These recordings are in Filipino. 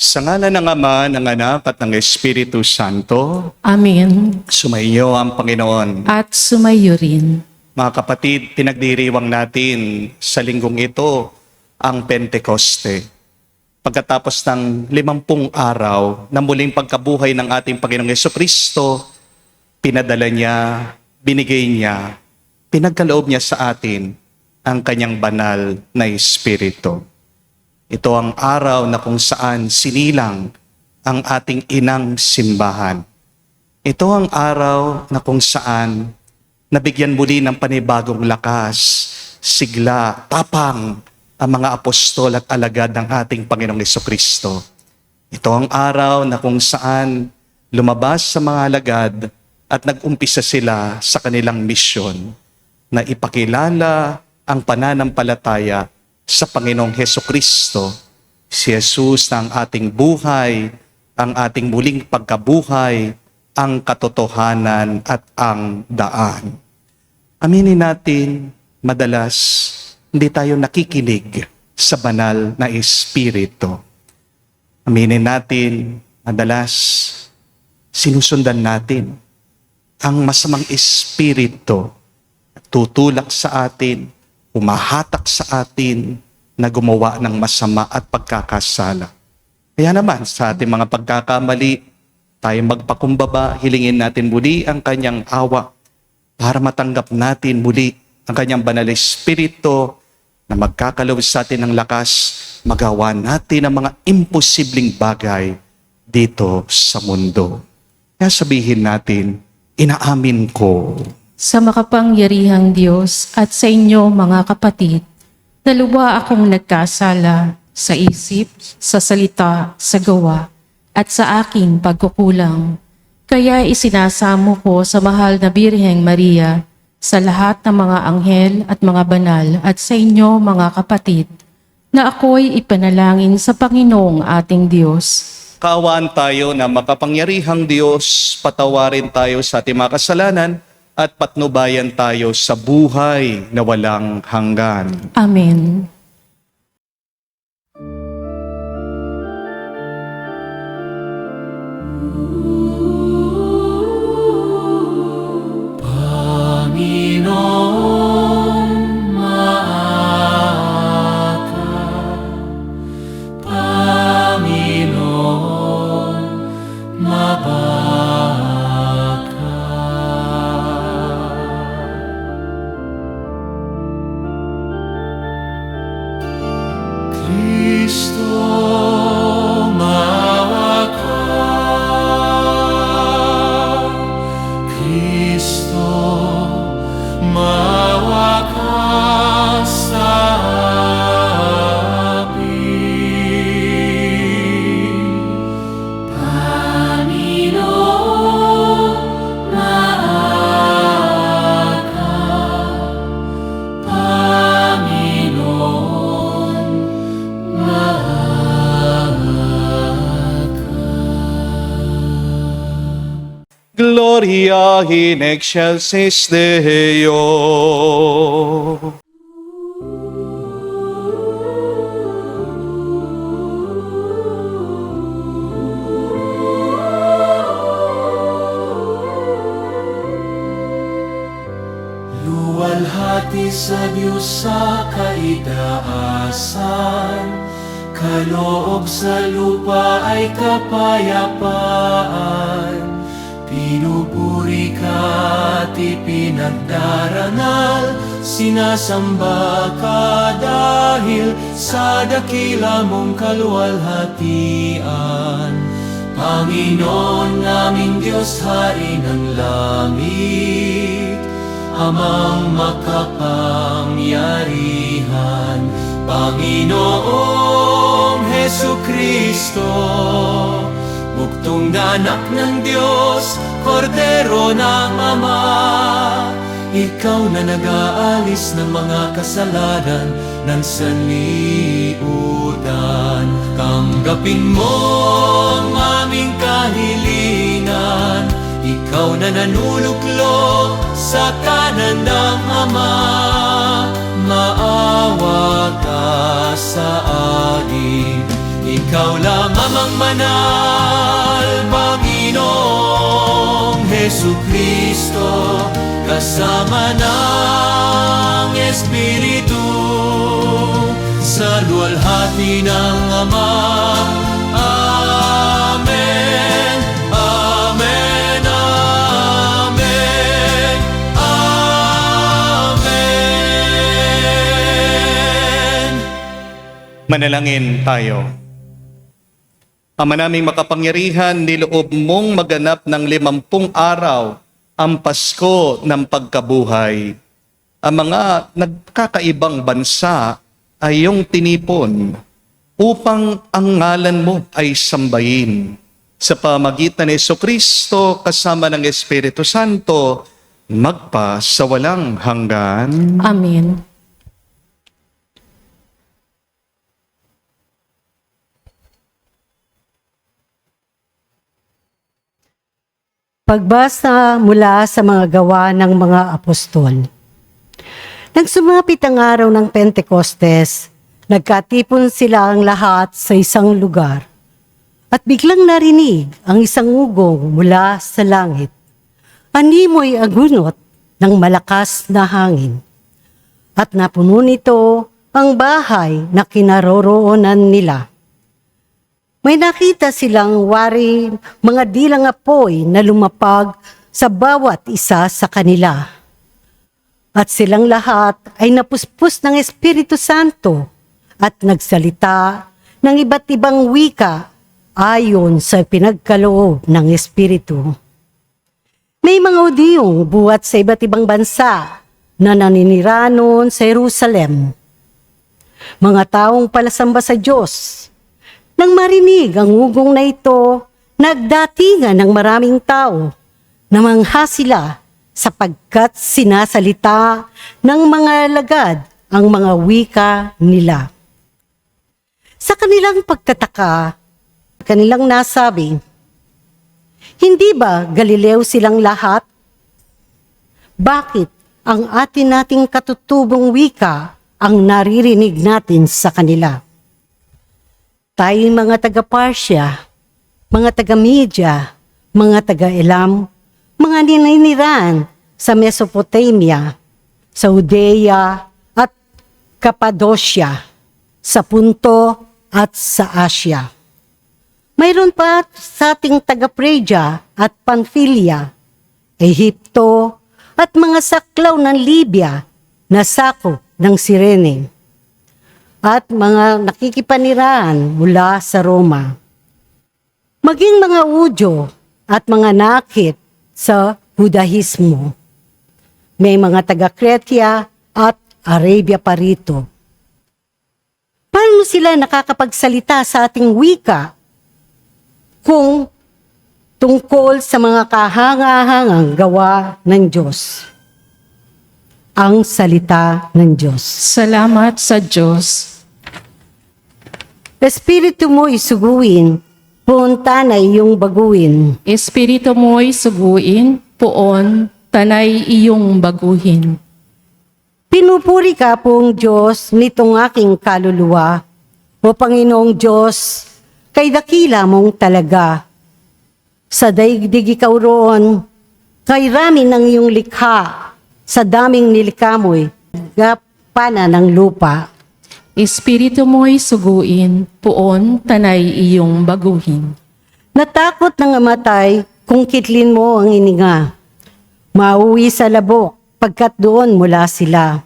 Sa ngalan ng Ama, ng Anak at ng Espiritu Santo, Amen. sumainyo ang Panginoon. At sumayo rin. Mga kapatid, pinagdiriwang natin sa linggong ito ang Pentekoste. Pagkatapos ng 50 araw na muling pagkabuhay ng ating Panginoong Jesucristo, pinadala niya, binigay niya, pinagkaloob niya sa atin ang kanyang banal na Espiritu. Ito ang araw na kung saan sinilang ang ating inang simbahan. Ito ang araw na kung saan nabigyan muli ng panibagong lakas, sigla, tapang ang mga apostol at alagad ng ating Panginoong Jesucristo. Ito ang araw na kung saan lumabas sa mga alagad at nag-umpisa sila sa kanilang misyon na ipakilala ang pananampalataya sa Panginoong Jesucristo, si Jesus na ang ating buhay, ang ating muling pagkabuhay, ang katotohanan at ang daan. Aminin natin, madalas hindi tayo nakikinig sa banal na Espiritu. Aminin natin, madalas sinusundan natin ang masamang Espiritu at tutulak sa atin, umahatak sa atin na gumawa ng masama at pagkakasala. Kaya naman sa ating mga pagkakamali, tayo magpakumbaba, hilingin natin muli ang kanyang awa para matanggap natin muli ang kanyang banal na Espiritu na magkakaloob sa atin ng lakas, magawa natin ang mga imposibleng bagay dito sa mundo. Kaya sabihin natin, inaamin ko Sa makapangyarihang Diyos at sa inyo mga kapatid, na lubha akong nagkasala sa isip, sa salita, sa gawa, at sa aking pagkukulang. Kaya isinasamo ko sa mahal na Birheng Maria, sa lahat ng mga anghel at mga banal at sa inyo mga kapatid, na ako'y ipanalangin sa Panginoong ating Diyos. kaawaan tayo na makapangyarihang Diyos, patawarin tayo sa ating mga kasalanan at patnubayan tayo sa buhay na walang hanggan. Amen. Panginoon, maaaka. Panginoon, mabaka. Kristo, maawa ka. Kristo, maawa ka sa amin. Panginoon, maawa ka. Panginoon, Gloria in excelsis Deo. Luwalhati sa Diyos sa kaitaasan, kaloob sa lupa ay kapayapaan. Pinupuri ka at ipinagdarangal, sinasamba ka dahil sa dakila mong kaluwalhatian. Panginoon naming Diyos, Hari ng langit, Amang makapangyarihan, Panginoong Hesukristo, buktong na anak ng Diyos, Kordero ng Ama. Ikaw na nag-aalis ng mga kasalanan ng sanlibutan. Tanggapin mo ang aming kahilingan, ikaw na nanuluklok sa kanan ng Ama. Maawa ka sa amin, Ikaw lang amang manal, Panginoong Hesu Kristo, kasama ng Espiritu, sa luwalhati ng Ama. Amen, amen, amen, amen. Manalangin tayo. Ama naming makapangyarihan, niloob mong maganap ng 50 araw ang Pasko ng pagkabuhay. Ang mga nagkakaibang bansa ay iyong tinipon upang ang ngalan mo ay sambahin. Sa pamagitan ni Jesucristo kasama ng Espiritu Santo, magpa sa walang hanggan. Amen. Pagbasa mula sa mga gawa ng mga apostol. Nang sumapit ang araw ng Pentecostes, nagkatipon sila ang lahat sa isang lugar. At biglang narinig ang isang ugong mula sa langit. Animoy agunot ng malakas na hangin. At napuno nito ang bahay na kinaroroonan nila. May nakita silang wari mga dilang apoy na lumapag sa bawat isa sa kanila. At silang lahat ay napuspos ng Espiritu Santo at nagsalita ng iba't ibang wika ayon sa pinagkaloob ng Espiritu. May mga Hudiyong buhat sa iba't ibang bansa na naniniranon sa Jerusalem. Mga taong palasamba sa Diyos. Nang marinig ang ugong na ito, nagdatingan ng maraming tao. Namangha sila sapagkat sinasalita ng mga alagad ang mga wika nila. Sa kanilang pagtataka, kanilang nasabi, "Hindi ba Galileo silang lahat? Bakit ang atin nating katutubong wika ang naririnig natin sa kanila?" Tayong mga taga-Parsya, mga taga-Media, mga taga-Elam, mga nininiran sa Mesopotamia, sa Judea at Cappadocia, sa Punto at sa Asia. Mayroon pa sa ating taga-Phrygia at Pamphylia, Ehipto at mga saklaw ng Libya na sakop ng Cyrene, at mga nakikipanirahan mula sa Roma. Maging mga Udyo at mga nakit sa Judaismo. May mga taga-Kretia at Arabia pa rito. Paano sila nakakapagsalita sa ating wika kung tungkol sa mga kahanga-hangang gawa ng Diyos? Ang salita ng Diyos. Salamat sa Diyos. Espiritu mo isuguin, punta na iyong baguin. Espiritu mo'y suguin, poon, tanay iyong baguhin. Pinupuri ka pong Diyos nitong aking kaluluwa. O Panginoong Diyos, kay dakila mong talaga. Sa daigdig ikaw roon, kay rami ng iyong likha, sa daming nilikha mo'y gapana ng lupa. Espiritu mo'y suguin, poon, tanay iyong baguhin. Natakot ng amatay kung kitlin mo ang ininga. Mauwi sa labok pagkat doon mula sila.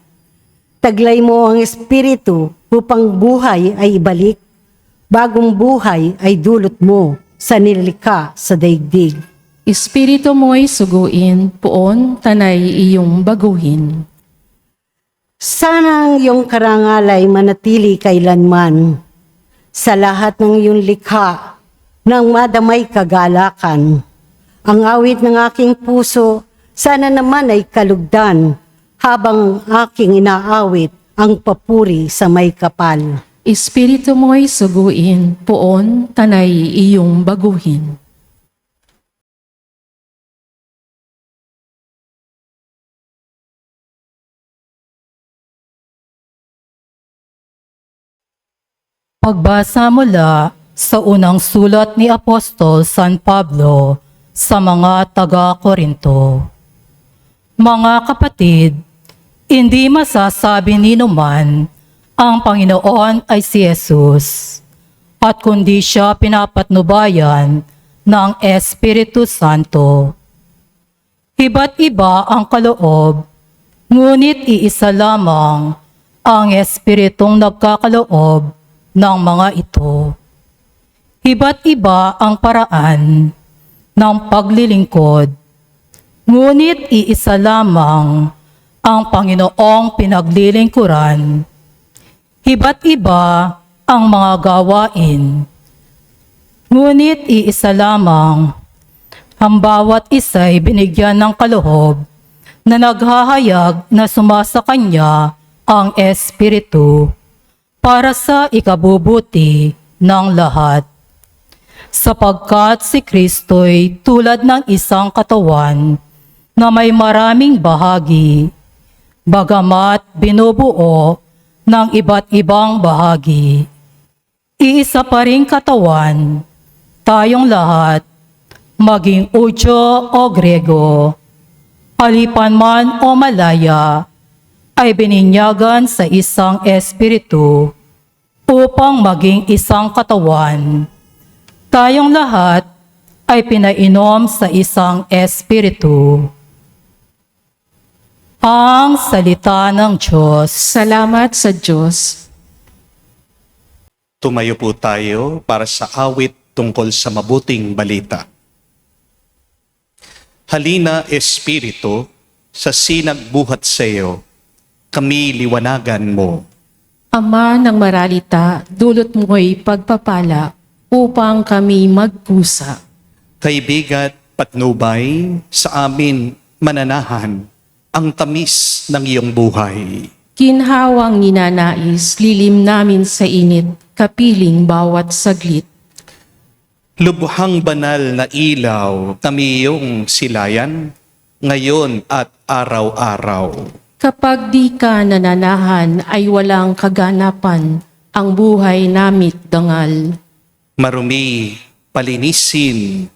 Taglay mo ang espiritu upang buhay ay ibalik. Bagong buhay ay dulot mo sa nilikha sa daigdig. Espiritu mo'y suguin, poon, tanay iyong baguhin. Sana ang iyong karangal ay manatili kailanman sa lahat ng iyong likha nang madamay kagalakan. Ang awit ng aking puso sana naman ay kalugdan habang aking inaawit ang papuri sa may kapal. Espiritu mo'y suguin, poon, tanay iyong baguhin. Pagbasa mula sa unang sulat ni Apostol San Pablo sa mga taga-Korinto. Mga kapatid, hindi masasabi ni numan ang Panginoon ay si Jesus, at kundi siya pinapatnubayan ng Espiritu Santo. Iba't iba ang kaloob, ngunit iisa lamang ang Espiritong nagkakaloob ng mga ito. Iba't iba ang paraan ng paglilingkod, ngunit iisa lamang ang Panginoong pinaglilingkuran. Iba't iba ang mga gawain, ngunit iisa lamang. Ang bawat isa'y binigyan ng kaloob na naghahayag na sumasa kanya ang Espiritu para sa ikabubuti ng lahat. Sapagkat si Kristo'y tulad ng isang katawan na may maraming bahagi, bagamat binubuo ng iba't ibang bahagi. Iisa pa ring katawan, tayong lahat, maging Hudyo o Grego, alipan man o Malaya, ay bininyagan sa isang Espiritu upang maging isang katawan. Tayong lahat ay pinainom sa isang Espiritu. Ang salita ng Diyos. Salamat sa Diyos. Tumayo po tayo para sa awit tungkol sa mabuting balita. Halina, Espiritu, sa sinagbuhat sa iyo, kami liwanagan mo. Ama ng maralita, dulot mo'y pagpapala upang kami magpusa. Kaibigat, patnubay, sa amin mananahan ang tamis ng iyong buhay. Ginhawang ninanais, lilim namin sa init, kapiling bawat saglit. Lubhang banal na ilaw, kami iyong silayan, ngayon at araw-araw. Kapag di ka nananahan ay walang kaganapan, ang buhay namit dangal. Marumi, palinisin,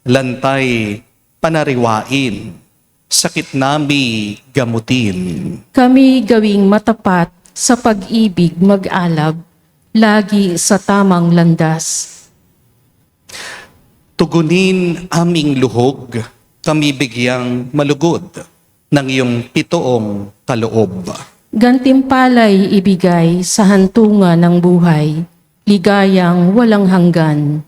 lantay, panariwain, sakit nami gamutin. Kami gawing matapat sa pag-ibig mag-alab, lagi sa tamang landas. Tugunin aming luhog, kami bigyang malugod ng iyong pitoong kaloob. Gantimpala'y ibigay sa hantungan ng buhay, ligayang walang hanggan.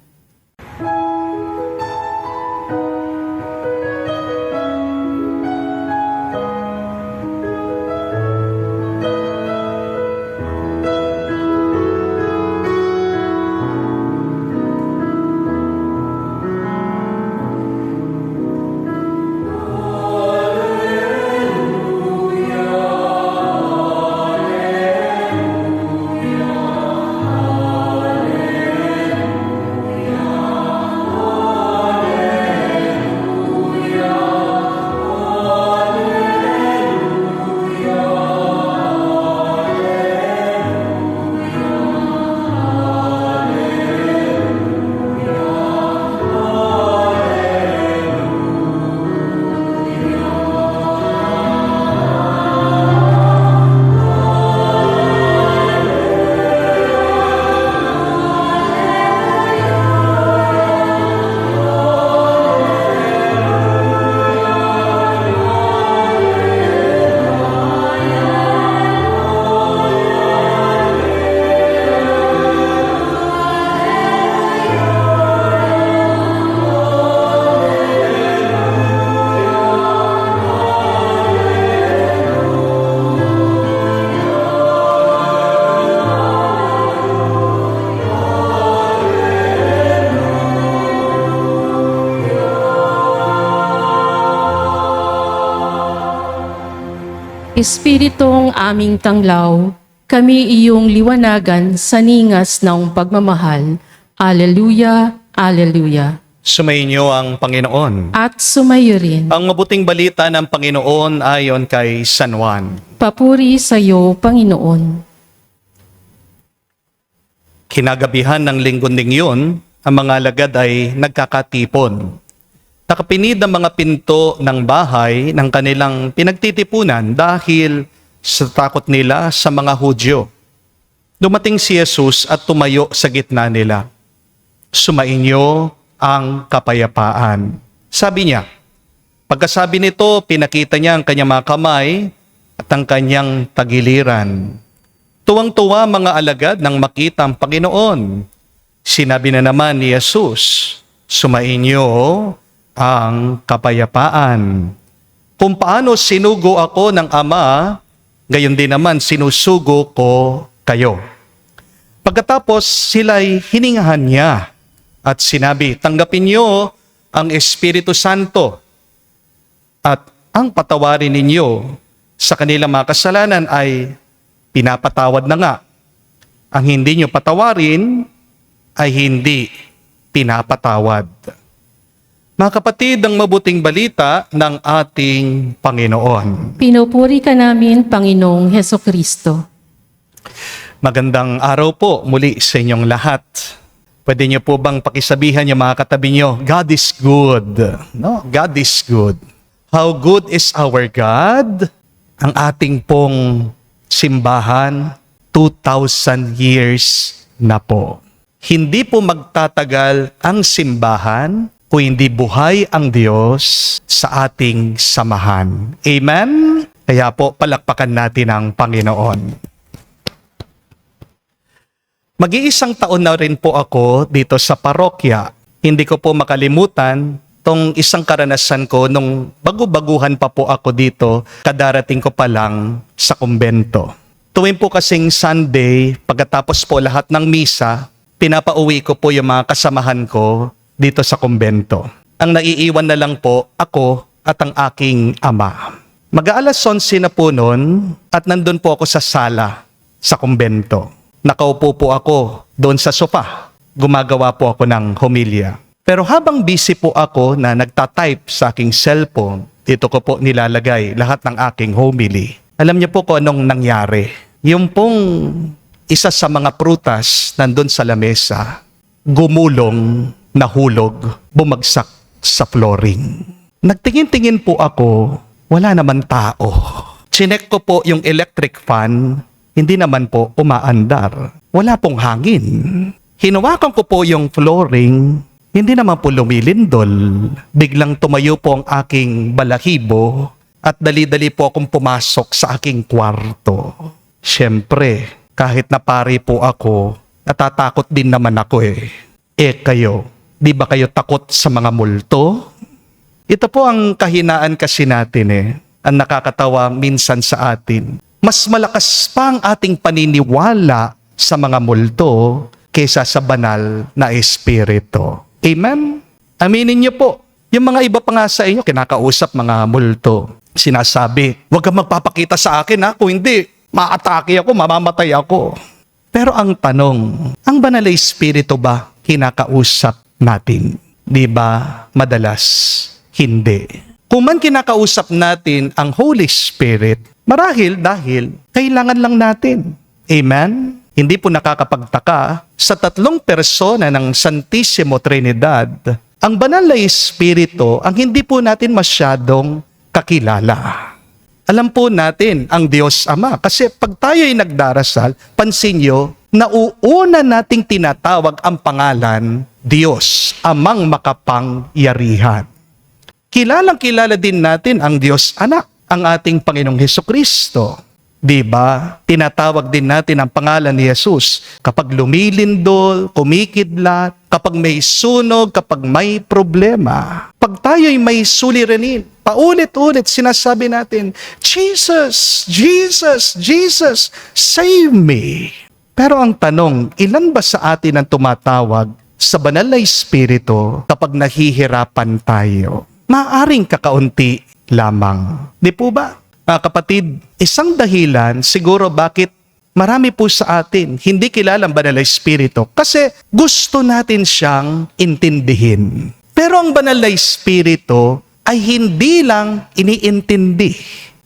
Espiritong aming tanglaw, kami iyong liwanagan sa ningas ng pagmamahal. Alleluia, Alleluia. Sumainyo ang Panginoon. At sumayo rin. Ang mabuting balita ng Panginoon ayon kay San Juan. Papuri sa iyo, Panginoon. Kinagabihan ng linggo ding yun, ang mga alagad ay nagkakatipon. Nakapinid ang mga pinto ng bahay ng kanilang pinagtitipunan dahil sa takot nila sa mga Hudyo. Dumating si Jesus at tumayo sa gitna nila. Sumainyo ang kapayapaan. Sabi niya, pagkasabi nito, pinakita niya ang kanyang mga kamay at ang kanyang tagiliran. Tuwang-tuwa mga alagad nang makita ang Panginoon. Sinabi na naman ni Jesus, sumainyo ang kapayapaan. Kung paano sinugo ako ng Ama, gayon din naman sinusugo ko kayo. Pagkatapos sila'y hiningahan niya at sinabi, tanggapin niyo ang Espiritu Santo at ang patawarin ninyo sa kanilang mga kasalanan ay pinapatawad na nga. Ang hindi nyo patawarin ay hindi pinapatawad. Mga kapatid, ang mabuting balita ng ating Panginoon. Pinupuri ka namin, Panginoong Heso Kristo. Magandang araw po muli sa inyong lahat. Pwede niyo po bang pakisabihan yung mga katabi niyo, God is good. No? God is good. How good is our God? Ang ating pong simbahan, 2,000 years na po. Hindi po magtatagal ang simbahan kung hindi buhay ang Diyos sa ating samahan. Amen? Kaya po, palakpakan natin ang Panginoon. Mag-iisang taon na rin po ako dito sa parokya. Hindi ko po makalimutan tong isang karanasan ko nung bagu-baguhan pa po ako dito, kadarating ko pa lang sa kumbento. Tuwing po kasing Sunday, pagkatapos po lahat ng misa, pinapauwi ko po yung mga kasamahan ko dito sa kumbento. Ang naiiwan na lang po ako at ang aking ama. Mag-aalas 11 na po noon at nandun po ako sa sala sa kumbento. Nakaupo po ako doon sa sofa. Gumagawa po ako ng homilya. Pero habang busy po ako na nagtatype sa aking cellphone, dito ko po nilalagay lahat ng aking homily. Alam niyo po kung anong nangyari. Yung pong isa sa mga prutas nandun sa lamesa, gumulong, nahulog, bumagsak sa flooring. Nagtingin-tingin po ako, wala naman tao. Chinek ko po yung electric fan, hindi naman po umaandar. Wala pong hangin. Hinawakan ko po yung flooring, hindi naman po lumilindol. Biglang tumayo po ang aking balahibo at dali-dali po akong pumasok sa aking kwarto. Siyempre, kahit napari po ako, natatakot din naman ako eh. Kayo, di ba kayo takot sa mga multo? Ito po ang kahinaan kasi natin eh. Ang nakakatawa minsan sa atin. Mas malakas pa ang ating paniniwala sa mga multo kaysa sa banal na espiritu. Amen? Aminin niyo po. Yung mga iba pa nga sa inyo, kinakausap mga multo. Sinasabi, huwag kang magpapakita sa akin ha, kung hindi, maatake ako, mamamatay ako. Pero ang tanong, ang banal na espiritu ba kinakausap natin? Di ba madalas hindi? Kung man kinakausap natin ang Holy Spirit, marahil dahil kailangan lang natin. Amen? Hindi po nakakapagtaka sa tatlong persona ng Santissimo Trinidad, ang banal na espiritu ang hindi po natin masyadong kakilala. Alam po natin ang Diyos Ama kasi pag tayo'y nagdarasal, pansin nyo, nauuna nating tinatawag ang pangalan Diyos, Amang Makapangyarihan. Kilalang-kilala din natin ang Diyos Anak, ang ating Panginoong Hesukristo. Diba? Tinatawag din natin ang pangalan ni Jesus kapag lumilindol, kumikidlat, kapag may sunog, kapag may problema. Pag tayo'y may suliranin, paulit-ulit sinasabi natin, Jesus, Jesus, Jesus, save me. Pero ang tanong, ilan ba sa atin ang tumatawag sa banal na espiritu kapag nahihirapan tayo? Maaring kakaunti lamang. Di po ba? Mga kapatid, isang dahilan siguro bakit marami po sa atin hindi kilala ang banal na espiritu kasi gusto natin siyang intindihin. Pero ang banal na espiritu ay hindi lang iniintindi.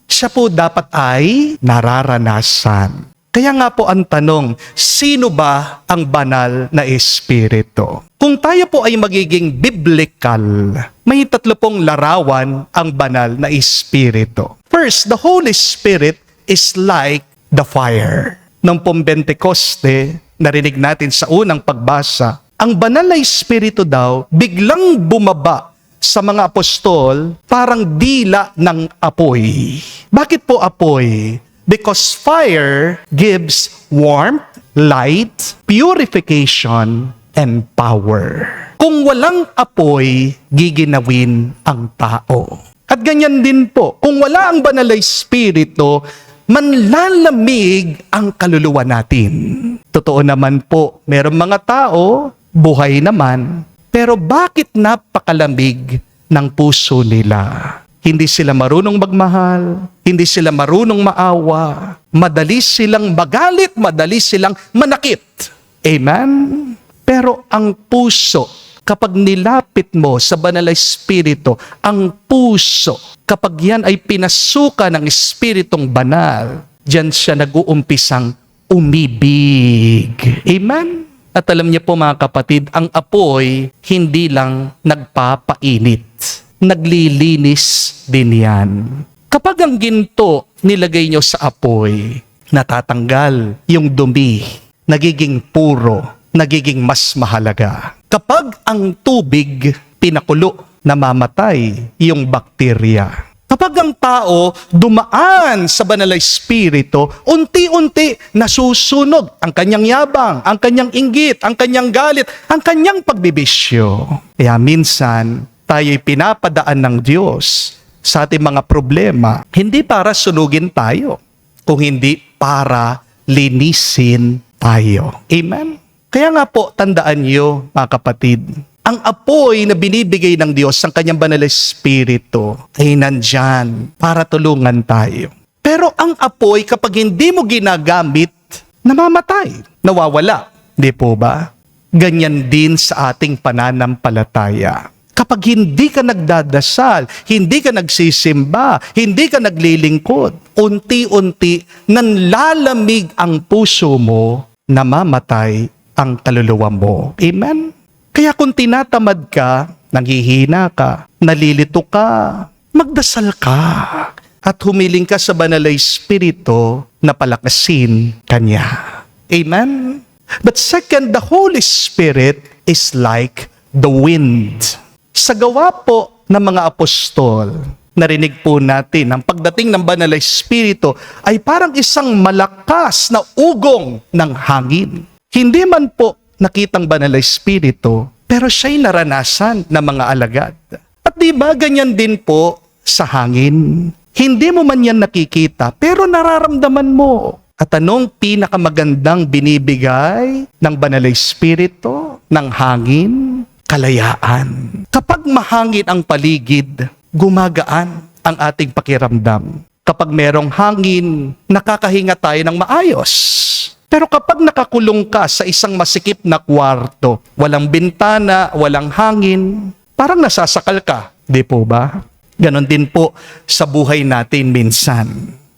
Siya po dapat ay nararanasan. Kaya nga po ang tanong, sino ba ang banal na espiritu? Kung tayo po ay magiging biblical, may 3 pong larawan ang banal na espiritu. First, the Holy Spirit is like the fire. Nung pong Pentecoste, narinig natin sa unang pagbasa, ang banal na espiritu daw biglang bumaba sa mga apostol parang dila ng apoy. Bakit po apoy? Because fire gives warmth, light, purification, and power. Kung walang apoy, giginawin ang tao. At ganyan din po, kung wala ang banal na espiritu, manlalamig ang kaluluwa natin. Totoo naman po, merong mga tao, buhay naman, pero bakit napakalamig ng puso nila? Hindi sila marunong magmahal, hindi sila marunong maawa, madali silang magalit, madali silang manakit. Amen? Pero ang puso, kapag nilapit mo sa banal na espiritu, ang puso, kapag yan ay pinasuka ng espiritong banal, diyan siya nag-uumpisang umibig. Amen? At alam niyo po mga kapatid, ang apoy hindi lang nagpapainit. Naglilinis din yan. Kapag ang ginto nilagay nyo sa apoy, natatanggal yung dumi, nagiging puro, nagiging mas mahalaga. Kapag ang tubig pinakulo, namamatay yung bakterya. Kapag ang tao dumaan sa banal na espiritu, unti-unti nasusunog ang kanyang yabang, ang kanyang inggit, ang kanyang galit, ang kanyang pagbibisyo. Kaya minsan, tayo'y pinapadaan ng Diyos sa ating mga problema, hindi para sunugin tayo, kung hindi para linisin tayo. Amen? Kaya nga po, tandaan niyo, mga kapatid, ang apoy na binibigay ng Diyos sa kanyang banal na espiritu ay nandyan para tulungan tayo. Pero ang apoy, kapag hindi mo ginagamit, namamatay, nawawala. Di po ba? Ganyan din sa ating pananampalataya. Kapag hindi ka nagdadasal, hindi ka nagsisimba, hindi ka naglilingkod, unti-unti nanlalamig ang puso mo, namamatay ang kaluluwa mo. Amen? Kaya kung tinatamad ka, nanghihina ka, nalilito ka, magdasal ka at humiling ka sa banal na espiritu na palakasin kanya. Amen? But second, the Holy Spirit is like the wind. Sa gawa po ng mga apostol, narinig po natin, ang pagdating ng banal na espiritu ay parang isang malakas na ugong ng hangin. Hindi man po nakitang banal na espiritu, pero siya'y naranasan ng mga alagad. At di ba ganyan din po sa hangin? Hindi mo man yan nakikita, pero nararamdaman mo. At anong pinakamagandang binibigay ng banal na espiritu, ng hangin? Kalayaan. Kapag mahangin ang paligid, gumagaan ang ating pakiramdam. Kapag merong hangin, nakakahinga tayo ng maayos. Pero kapag nakakulong ka sa isang masikip na kwarto, walang bintana, walang hangin, parang nasasakal ka. Di po ba? Ganon din po sa buhay natin minsan.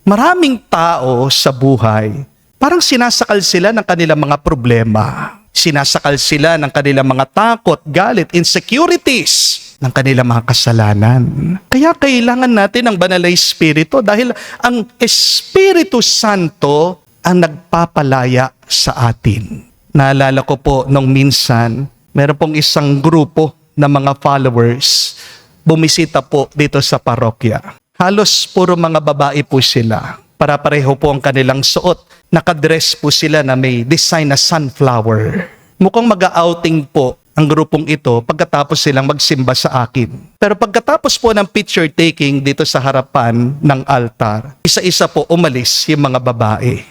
Maraming tao sa buhay, parang sinasakal sila ng kanilang mga problema. Sinasakal sila ng kanilang mga takot, galit, insecurities, ng kanilang mga kasalanan. Kaya kailangan natin ng banal na espiritu dahil ang Espiritu Santo ang nagpapalaya sa atin. Naalala ko po nung minsan, meron pong isang grupo ng mga followers bumisita po dito sa parokya. Halos puro mga babae po sila. Para-pareho po ang kanilang suot. Nakadress po sila na may design na sunflower. Mukhang mag-outing po ang grupong ito pagkatapos silang magsimba sa akin. Pero pagkatapos po ng picture taking dito sa harapan ng altar, isa-isa po umalis yung mga babae.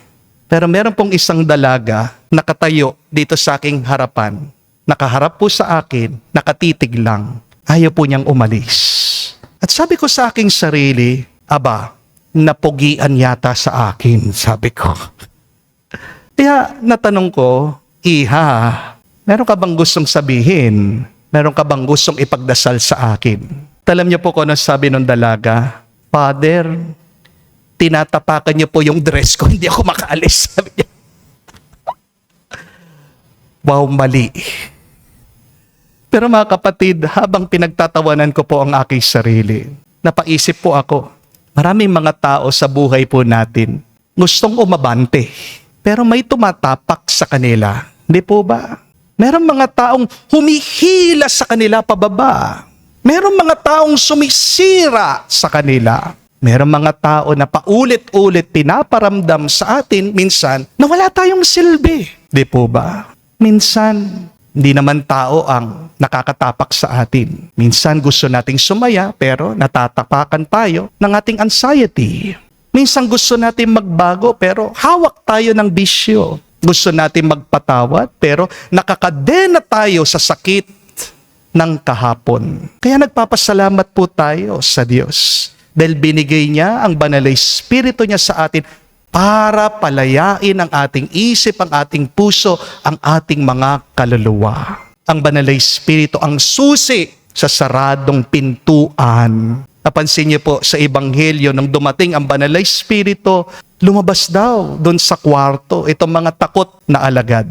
Pero meron pong isang dalaga nakatayo dito sa aking harapan. Nakaharap po sa akin, nakatitig lang. Ayaw po niyang umalis. At sabi ko sa aking sarili, aba, napugian yata sa akin, sabi ko. Kaya natanong ko, Iha, meron ka bang gustong sabihin? Meron ka bang gustong ipagdasal sa akin? Alam niyo po kung ano sabi ng dalaga? Father, tinatapakan niyo po yung dress ko, hindi ako makaalis. Sabi niya. Wow, mali. Pero mga kapatid, habang pinagtatawanan ko po ang aking sarili, napaisip po ako, maraming mga tao sa buhay po natin, gustong umabante, pero may tumatapak sa kanila. Hindi po ba? Merong mga taong humihila sa kanila pababa. Merong mga taong sumisira sa kanila. Merong mga tao na paulit-ulit pinaparamdam sa atin minsan na wala tayong silbi. Di po ba? Minsan, hindi naman tao ang nakakatapak sa atin. Minsan gusto nating sumaya pero natatapakan tayo ng ating anxiety. Minsan gusto natin magbago pero hawak tayo ng bisyo. Gusto natin magpatawad pero nakakadena tayo sa sakit ng kahapon. Kaya nagpapasalamat po tayo sa Diyos dahil binigay niya ang banal na Espiritu niya sa atin para palayain ang ating isip, ang ating puso, ang ating mga kaluluwa. Ang banal na Espiritu ang susi sa saradong pintuan. Napansin niyo po sa Ebanghelyo nung dumating ang banal na Espiritu, lumabas daw doon sa kwarto itong mga takot na alagad.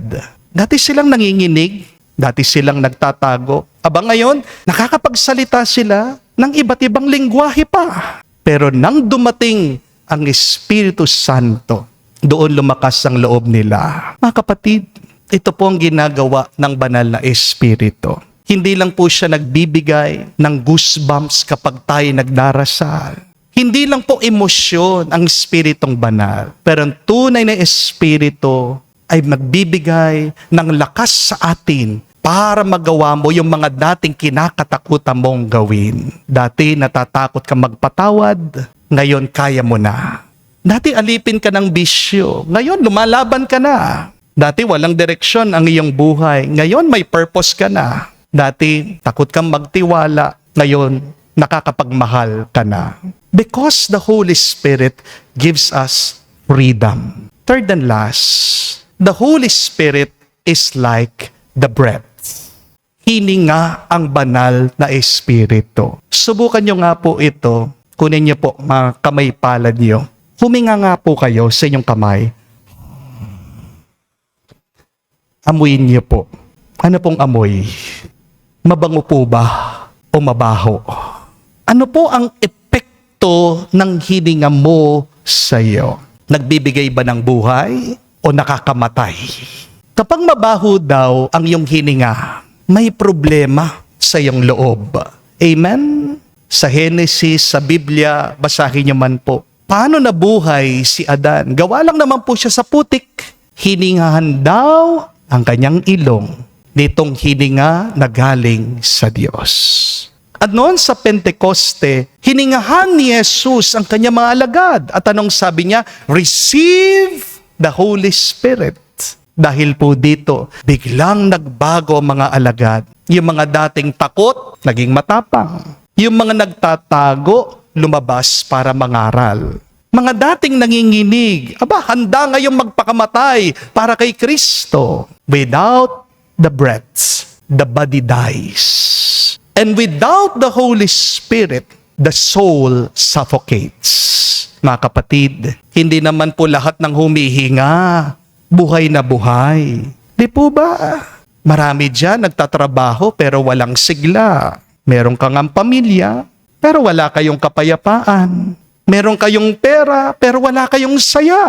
Dati silang nanginginig, dati silang nagtatago. Aba ngayon, nakakapagsalita sila ng iba't ibang lengguwahe pa. Pero nang dumating ang Espiritu Santo, doon lumakas ang loob nila. Mga kapatid, ito po ang ginagawa ng banal na Espiritu. Hindi lang po siya nagbibigay ng goosebumps kapag tayo nagdarasal. Hindi lang po emosyon ang Espiritong banal. Pero ang tunay na Espiritu ay magbibigay ng lakas sa atin para magawa mo yung mga dating kinakatakutan mong gawin. Dati natatakot ka magpatawad, ngayon kaya mo na. Dati alipin ka ng bisyo, ngayon lumalaban ka na. Dati walang direksyon ang iyong buhay, ngayon may purpose ka na. Dati takot kang magtiwala, ngayon nakakapagmahal ka na. Because the Holy Spirit gives us freedom. Third and last, the Holy Spirit is like the breath. Hininga ang banal na Espiritu. Subukan nyo nga po ito. Kunin niyo po mga kamay palad niyo. Huminga nga po kayo sa inyong kamay. Amuin niyo po. Ano pong amoy? Mabango po ba o mabaho? Ano po ang epekto ng hininga mo sa iyo? Nagbibigay ba ng buhay o nakakamatay? Kapag mabaho daw ang iyong hininga, may problema sa iyong loob. Amen? Sa Genesis, sa Biblia, basahin niyo man po. Paano nabuhay si Adan? Gawa lang naman po siya sa putik. Hiningahan daw ang kanyang ilong nitong hininga na galing sa Diyos. At noon sa Pentecoste, hiningahan ni Jesus ang kanyang mga alagad. At anong sabi niya? Receive the Holy Spirit. Dahil po dito, biglang nagbago ang mga alagad. Yung mga dating takot, naging matapang. Yung mga nagtatago, lumabas para mangaral. Mga dating nanginginig, handa ngayong magpakamatay para kay Kristo. Without the breath, the body dies. And without the Holy Spirit, the soul suffocates. Mga kapatid, hindi naman po lahat ng humihinga, buhay na buhay. Di po ba? Marami dyan nagtatrabaho pero walang sigla. Meron kang ang pamilya, pero wala kayong kapayapaan. Meron kayong pera, pero wala kayong saya.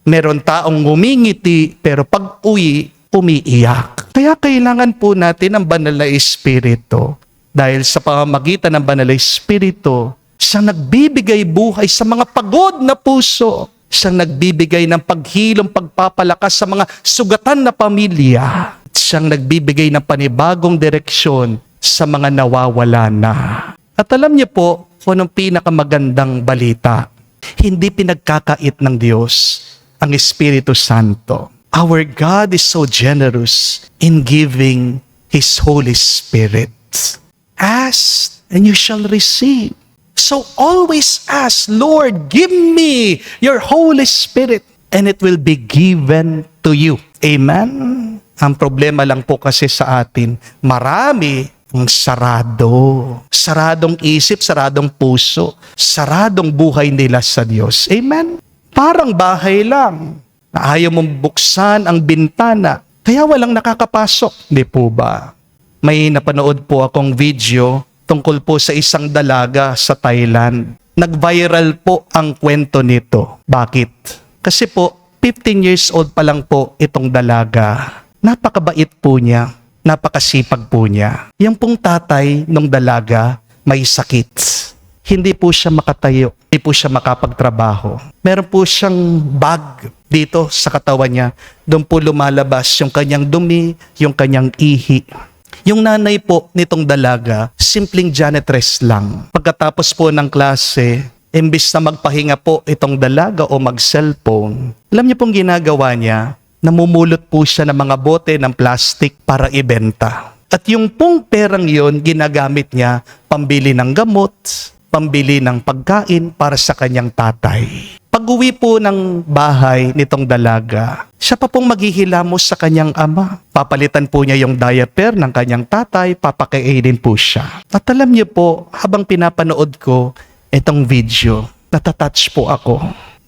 Meron taong ngumingiti, pero pag uwi, umiiyak. Kaya kailangan po natin ang banal na Espiritu. Dahil sa pamamagitan ng banal na Espiritu, siyang nagbibigay buhay sa mga pagod na puso. Siyang nagbibigay ng paghilom, pagpapalakas sa mga sugatan na pamilya. Siyang nagbibigay ng panibagong direksyon sa mga nawawala na. At alam niyo po, kung anong pinakamagandang balita, hindi pinagkakait ng Diyos ang Espiritu Santo. Our God is so generous in giving His Holy Spirit. Ask and you shall receive. So always ask, Lord, give me your Holy Spirit and it will be given to you. Amen? Ang problema lang po kasi sa atin, marami Ang sarado. Saradong isip, saradong puso, saradong buhay nila sa Diyos. Amen? Parang bahay lang na ayaw mong buksan ang bintana, kaya walang nakakapasok. Di po ba? May napanood po akong video tungkol po sa isang dalaga sa Thailand. Nag-viral po ang kwento nito. Bakit? Kasi po, 15 years old pa lang po itong dalaga. Napakabait po niya. Napakasipag po niya. Yung pong tatay ng dalaga may sakit. Hindi po siya makatayo. Hindi po siya makapagtrabaho. Meron po siyang bag dito sa katawan niya. Doon po lumalabas yung kanyang dumi, yung kanyang ihi. Yung nanay po nitong dalaga, simpleng janitress lang. Pagkatapos po ng klase, imbis na magpahinga po itong dalaga o mag-cellphone, alam niyo pong ginagawa niya, namumulot po siya ng mga bote ng plastic para ibenta. At yung pong perang yon, ginagamit niya pambili ng gamot, pambili ng pagkain para sa kanyang tatay. Pag-uwi po ng bahay nitong dalaga, siya pa pong maghihilamos sa kanyang ama. Papalitan po niya yung diaper ng kanyang tatay, papakainin po siya. At alam niyo po, habang pinapanood ko itong video, natatouch po ako.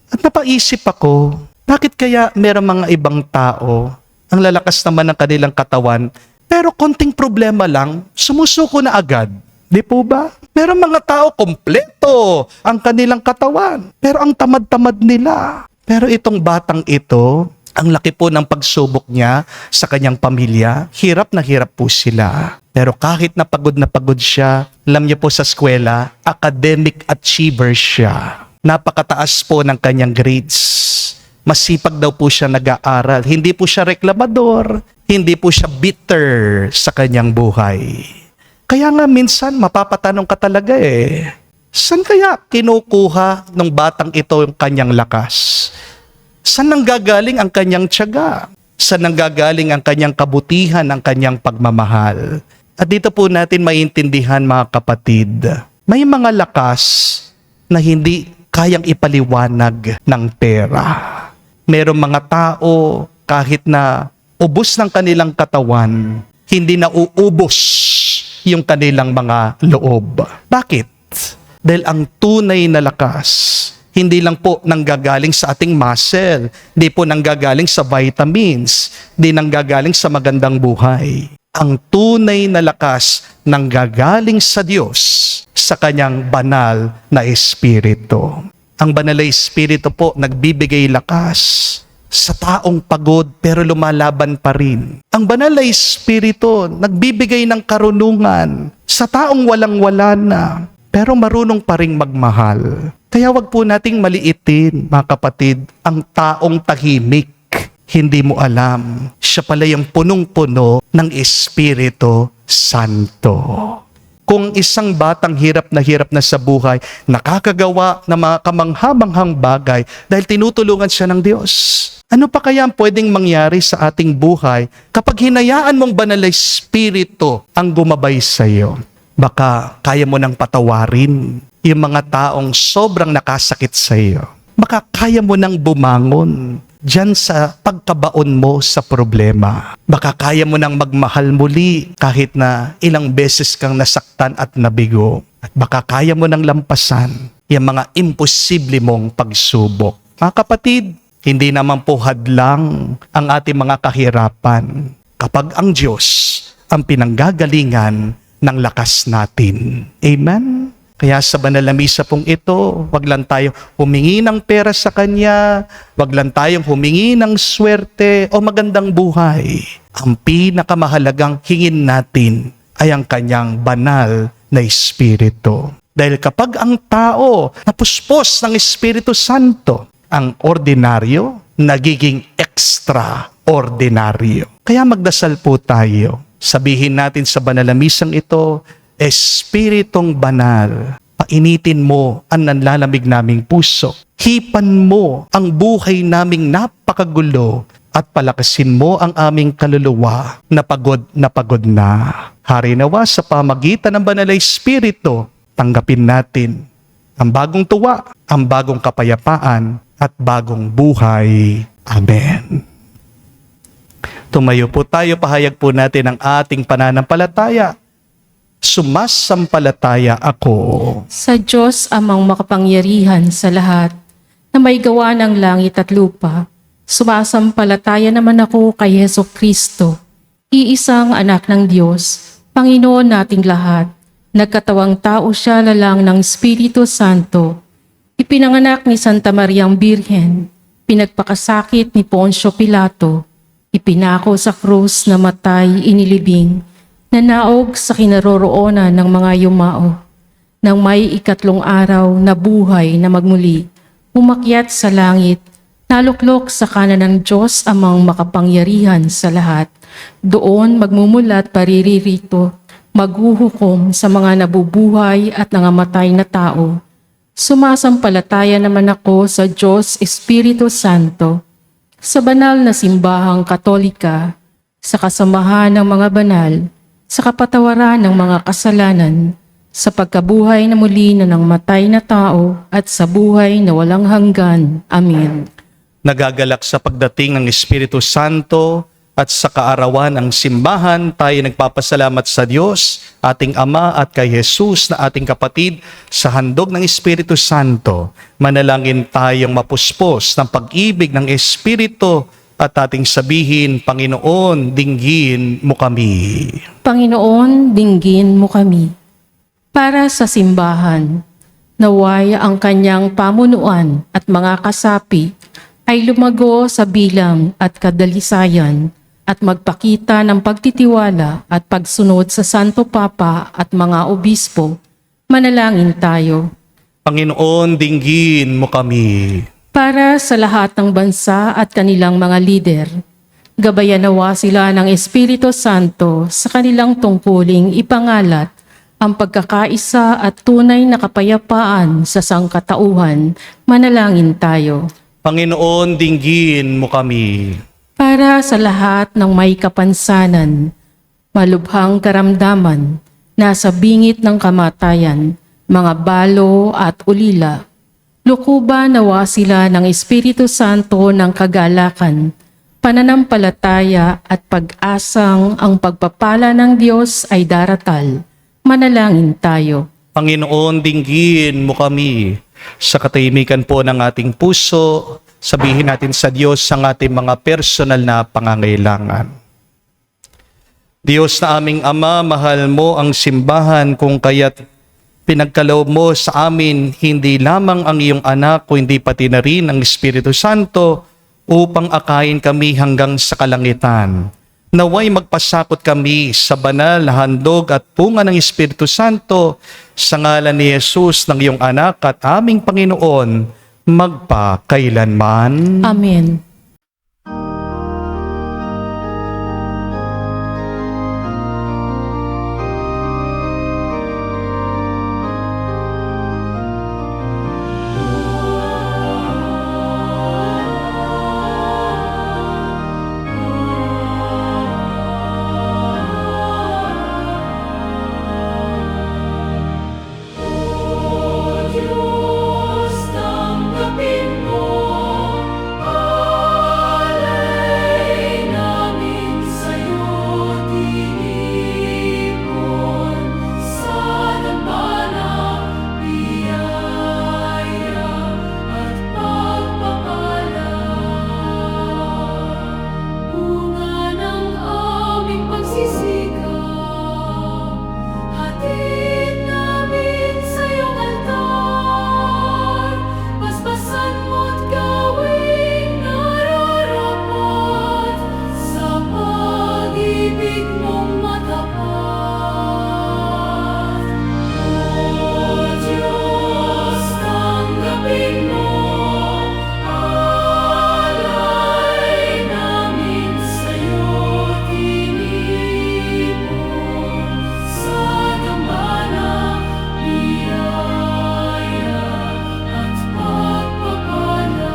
At napaisip ako, bakit kaya merong mga ibang tao, ang lalakas naman ng kanilang katawan, pero konting problema lang, sumusuko na agad? Di po ba? Merong mga tao kompleto ang kanilang katawan, pero ang tamad-tamad nila. Pero itong batang ito, ang laki po ng pagsubok niya sa kanyang pamilya, hirap na hirap po sila. Pero kahit na pagod siya, alam niyo po sa eskwela, academic achiever siya. Napakataas po ng kanyang grades. Masipag daw po siya nag-aaral. Hindi po siya reklamador. Hindi po siya bitter sa kanyang buhay. Kaya nga minsan mapapatanong ka talaga saan kaya kinukuha ng batang ito yung kanyang lakas? Saan nanggagaling ang kanyang tiyaga? Saan nanggagaling ang kanyang kabutihan, ang kanyang pagmamahal? At dito po natin maintindihan mga kapatid, may mga lakas na hindi kayang ipaliwanag ng pera. Merong mga tao kahit na ubos ng kanilang katawan, hindi na uubos yung kanilang mga loob. Bakit? Dahil ang tunay na lakas, hindi lang po nanggagaling sa ating muscle, hindi po nanggagaling sa vitamins, hindi nanggagaling sa magandang buhay. Ang tunay na lakas nanggagaling sa Diyos, sa kanyang banal na Espiritu. Ang banal na Espiritu po nagbibigay lakas sa taong pagod pero lumalaban pa rin. Ang banal na Espiritu nagbibigay ng karunungan sa taong walang-wala na pero marunong pa ring magmahal. Kaya wag po nating maliitin, mga kapatid, ang taong tahimik. Hindi mo alam, siya pala yung punong-puno ng Espiritu Santo. Kung isang batang hirap na sa buhay, nakakagawa ng mga kamangha-manghang bagay dahil tinutulungan siya ng Diyos. Ano pa kaya ang pwedeng mangyari sa ating buhay kapag hinayaan mong banal na Espiritu ang gumabay sa iyo? Baka kaya mo nang patawarin yung mga taong sobrang nakasakit sa iyo. Baka kaya mo nang bumangon diyan sa pagkabaon mo sa problema. Baka kaya mo nang magmahal muli kahit na ilang beses kang nasaktan at nabigo. At baka kaya mo nang lampasan yung mga imposible mong pagsubok. Mga kapatid, hindi naman po hadlang ang ating mga kahirapan kapag ang Diyos ang pinanggagalingan ng lakas natin. Amen? Kaya sa banal na misa pong ito, wag lang tayo humingi ng pera sa Kanya, wag lang tayong humingi ng swerte o magandang buhay. Ang pinakamahalagang hingin natin ay ang Kanyang banal na Espiritu. Dahil kapag ang tao napuspos ng Espiritu Santo, ang ordinaryo nagiging extraordinaryo. Kaya magdasal po tayo. Sabihin natin sa banal na misang ito, Espiritong banal, painitin mo ang nanlalamig naming puso. Hipan mo ang buhay naming napakagulo at palakasin mo ang aming kaluluwa na pagod na. Hari nawa sa pamagitan ng banal na Espiritu, tanggapin natin ang bagong tuwa, ang bagong kapayapaan at bagong buhay. Amen. Tumayo po tayo, pahayag po natin ang ating pananampalataya. sumasampalataya ako Sa Diyos amang makapangyarihan sa lahat, na may gawa ng langit at lupa, sumasampalataya naman ako kay Heso Kristo, iisang anak ng Diyos, Panginoon nating lahat. Nagkatawang tao siya lalang ng Espiritu Santo. Ipinanganak ni Santa Mariang Birhen, pinagpakasakit ni Poncio Pilato, ipinako sa krus na matay inilibing, nanaog sa kinaroroonan ng mga yumao. Nang may ikatlong araw na buhay na magmuli, umakyat sa langit, naluklok sa kanan ng Diyos amang makapangyarihan sa lahat. Doon magmumulat pariririto, maghuhukom sa mga nabubuhay at nangamatay na tao. Sumasampalataya naman ako sa Diyos Espiritu Santo, sa banal na simbahang Katolika, sa kasamahan ng mga banal, sa kapatawaran ng mga kasalanan, sa pagkabuhay na muli na ng matay na tao at sa buhay na walang hanggan. Amen. Nagagalak sa pagdating ng Espiritu Santo at sa kaarawan ng simbahan, tayo nagpapasalamat sa Diyos, ating Ama at kay Jesus na ating kapatid sa handog ng Espiritu Santo. Manalangin tayong mapuspos ng pag-ibig ng Espiritu at ating sabihin, Panginoon, dinggin mo kami. Panginoon, dinggin mo kami. Para sa simbahan, naway ang kanyang pamunuan at mga kasapi ay lumago sa bilang at kadalisayan at magpakita ng pagtitiwala at pagsunod sa Santo Papa at mga obispo. Manalangin tayo. Panginoon, dinggin mo kami. Para sa lahat ng bansa at kanilang mga lider, gabayan nawa sila ng Espiritu Santo sa kanilang tungkuling ipangalat ang pagkakaisa at tunay na kapayapaan sa sangkatauhan. Manalangin tayo. Panginoon, dinggin mo kami. Para sa lahat ng may kapansanan, malubhang karamdaman, nasa bingit ng kamatayan, mga balo at ulila, lukuban nawa sila ng Espiritu Santo ng kagalakan, pananampalataya at pag-asang ang pagpapala ng Diyos ay daratal. Manalangin tayo. Panginoon, dinggin mo kami. Sa katahimikan po ng ating puso, sabihin natin sa Diyos ang ating mga personal na pangangailangan. Diyos na aming Ama, mahal mo ang simbahan kung kaya't pinagkaloob mo sa amin hindi lamang ang iyong anak kundi pati na rin ang Espiritu Santo upang akayin kami hanggang sa kalangitan. Naway magpasakot kami sa banal na handog at punga ng Espiritu Santo sa ngalan ni Jesus ng iyong anak at aming Panginoon magpakailanman. Amen. Diyos, tanggapin mo, alay namin sa'yo tinipon, sa dambana, biyaya at pagpapala. Bunga ng aming pagsisikap, hatid namin sa iyong altar. Paspasan mo't gawing nararapat sa pag-ibig mong matapat. O Diyos, tanggapin mo, alay namin sa'yo tinipon, sa dambana, biyaya at pagpapala.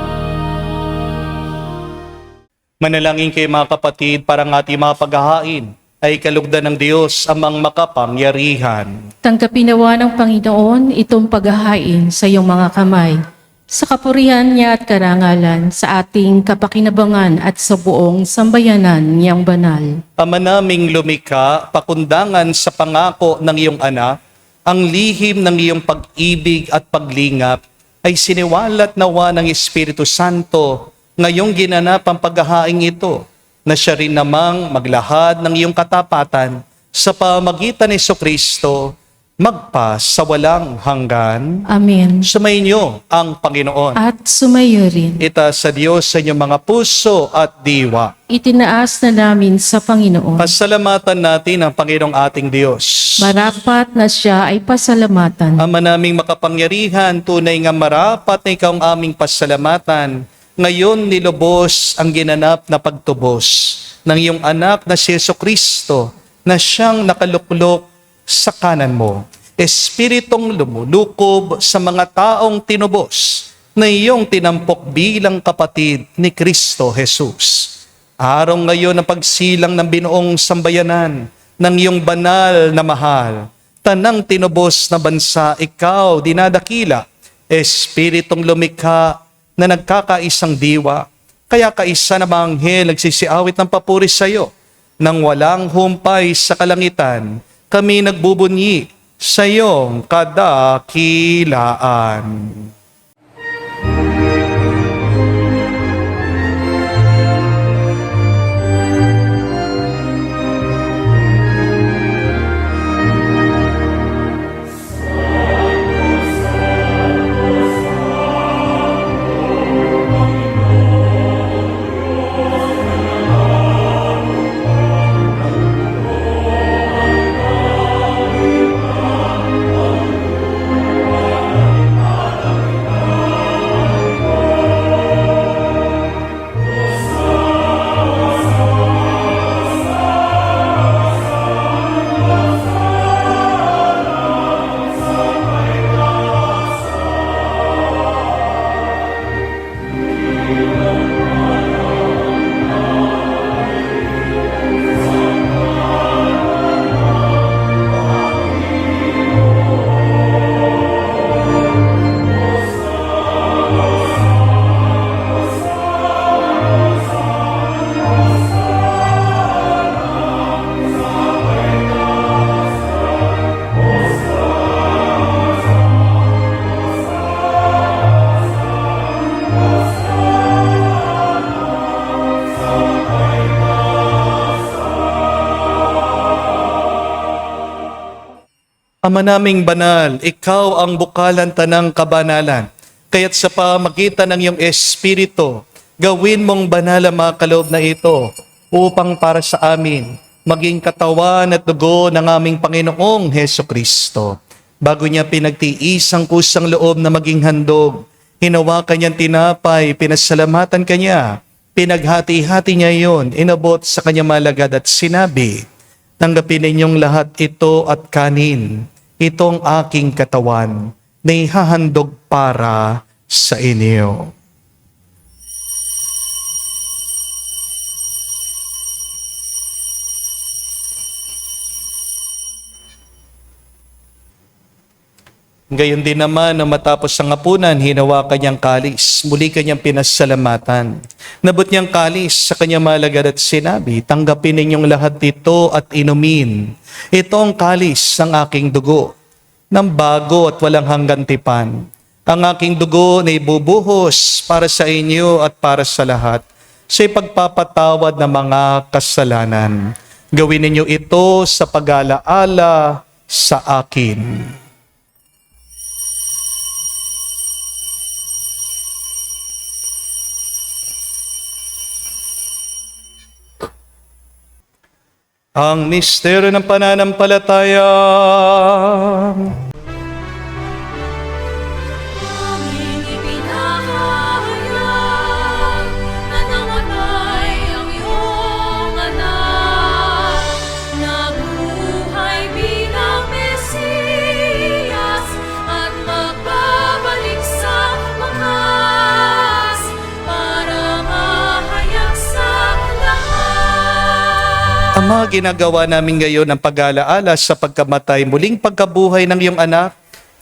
Manalangin kayo mga kapatid para ang ating mga paghahain ay kalugdan ng Diyos amang makapangyarihan. Tanggapin nawa ng Panginoon itong paghahain sa iyong mga kamay. sa kapurihan niya at karangalan, sa ating kapakinabangan at sa buong sambayanan niyang banal. Ama naming lumikha, pakundangan sa pangako ng iyong anak, ang lihim ng iyong pag-ibig at paglingap ay siniwalat nawa ng Espiritu Santo ngayong ginanap ang paghahaing ito, na siya rin namang maglahad ng iyong katapatan sa pamagitan ni Jesucristo, magpa sa walang hanggan. Amen. Sumainyo ang Panginoon. At sumayo rin. Itaas sa Diyos sa inyong mga puso at diwa. Itinaas na namin sa Panginoon. Pasalamatan natin ang Panginoong ating Diyos. Marapat na siya ay pasalamatan. Ama naming makapangyarihan, tunay nga marapat na ikaw ang aming pasalamatan. Ngayon nilubos ang ginanap na pagtubos ng iyong anak na si Jesucristo, na siyang nakaluklok sa kanan mo. Espiritong lumulukob sa mga taong tinubos na iyong tinampok bilang kapatid ni Kristo Jesus. Araw ngayon ang pagsilang ng binuong sambayanan ng iyong banal na mahal. Tanang tinubos na bansa, ikaw dinadakila. Espiritong lumikha na nagkakaisang diwa. Kaya kaisa na mga anghel nagsisiawit ng papuri sa iyo. Nang walang humpay sa kalangitan, kami nagbubunyi sa iyong kadakilaan. Ama naming banal, ikaw ang bukalan tanang kabanalan. Kaya't sa pamagitan ng iyong Espiritu, gawin mong banal ang mga kaloob na ito upang para sa amin maging katawan at dugo ng aming Panginoong Hesukristo. Bago niya pinagtiis ang kusang loob na maging handog, hinawakan niyang tinapay, pinasalamatan kanya, pinaghati-hati niya iyon, inabot sa kanyang malagad at sinabi, "Tanggapin ninyong lahat ito at kanin. Itong aking katawan na ihahandog para sa inyo." Gayon din naman, na matapos ang hapunan, hinawakan niyang kalis. Muli kanyang pinasalamatan. Nabot niyang kalis sa kanyang malagad at sinabi, "Tanggapin ninyong lahat ito at inumin. Ito ang kalis ng aking dugo, ng bago at walang hanggang tipan. Ang aking dugo na ibubuhos para sa inyo at para sa lahat, sa ipagpapatawad ng mga kasalanan. Gawin ninyo ito sa pag-alaala sa akin." Ang misteryo ng pananampalataya. Aming ipinahayag na namatay ang iyong anak, nabuhay bilang Mesiyas at magbabalik sa wakas para mahayag sa lahat. Ama, ginagawa namin ngayon ang pag-alaala sa pagkamatay, muling pagkabuhay ng iyong anak.